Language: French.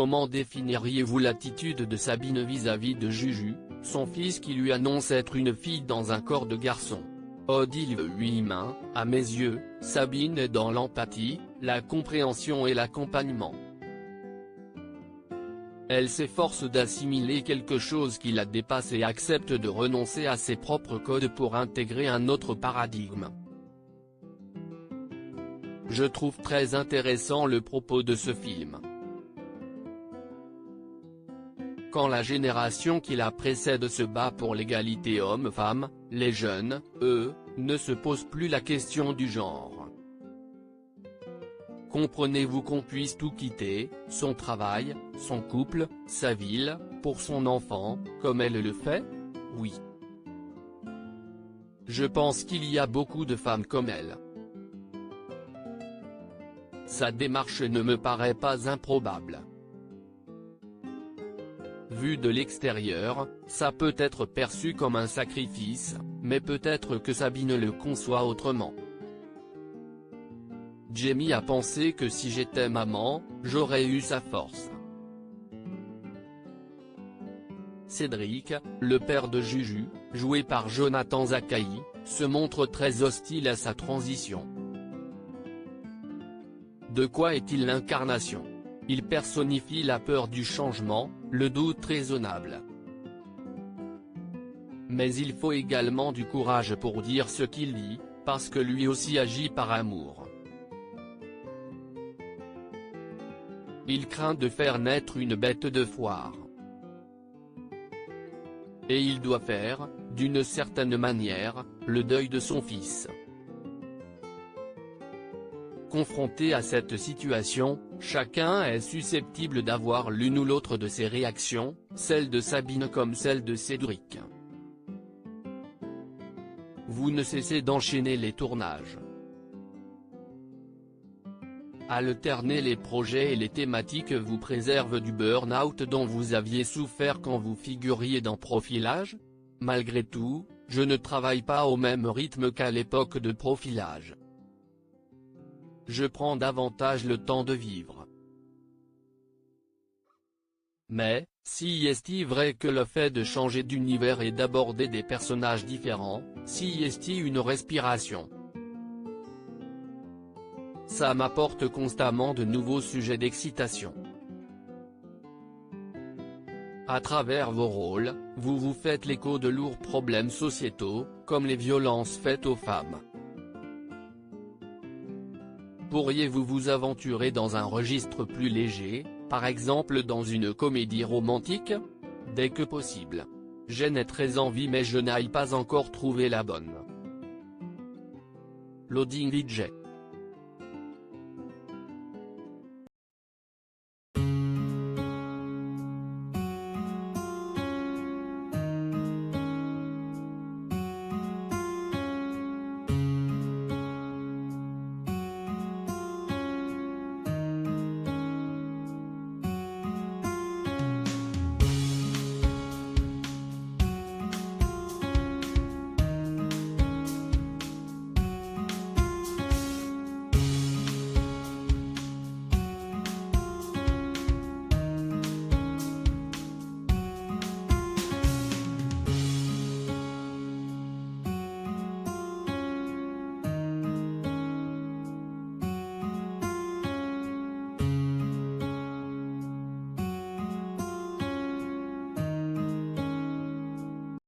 Comment définiriez-vous l'attitude de Sabine vis-à-vis de Juju, son fils qui lui annonce être une fille dans un corps de garçon? Odile Huimin, à mes yeux, Sabine est dans l'empathie, la compréhension et l'accompagnement. Elle s'efforce d'assimiler quelque chose qui la dépasse et accepte de renoncer à ses propres codes pour intégrer un autre paradigme. Je trouve très intéressant le propos de ce film. Quand la génération qui la précède se bat pour l'égalité homme-femme, les jeunes, eux, ne se posent plus la question du genre. Comprenez-vous qu'on puisse tout quitter, son travail, son couple, sa ville, pour son enfant, comme elle le fait? Oui. Je pense qu'il y a beaucoup de femmes comme elle. Sa démarche ne me paraît pas improbable. Vu de l'extérieur, ça peut être perçu comme un sacrifice, mais peut-être que Sabine le conçoit autrement. Jamie a pensé que si j'étais maman, j'aurais eu sa force. Cédric, le père de Juju, joué par Jonathan Zakaï, se montre très hostile à sa transition. De quoi est-il l'incarnation? Il personnifie la peur du changement, le doute raisonnable. Mais il faut également du courage pour dire ce qu'il dit, parce que lui aussi agit par amour. Il craint de faire naître une bête de foire. Et il doit faire, d'une certaine manière, le deuil de son fils. Confronté à cette situation, chacun est susceptible d'avoir l'une ou l'autre de ses réactions, celle de Sabine comme celle de Cédric. Vous ne cessez d'enchaîner les tournages. Alterner les projets et les thématiques vous préserve du burn-out dont vous aviez souffert quand vous figuriez dans Profilage? Malgré tout, je ne travaille pas au même rythme qu'à l'époque de Profilage. Je prends davantage le temps de vivre. Mais, si est-il vrai que le fait de changer d'univers et d'aborder des personnages différents, si est-il une respiration? Ça m'apporte constamment de nouveaux sujets d'excitation. À travers vos rôles, vous vous faites l'écho de lourds problèmes sociétaux, comme les violences faites aux femmes. Pourriez-vous vous aventurer dans un registre plus léger, par exemple dans une comédie romantique? Dès que possible. J'en ai très envie mais je n'ai pas encore trouvé la bonne. Loading VJ.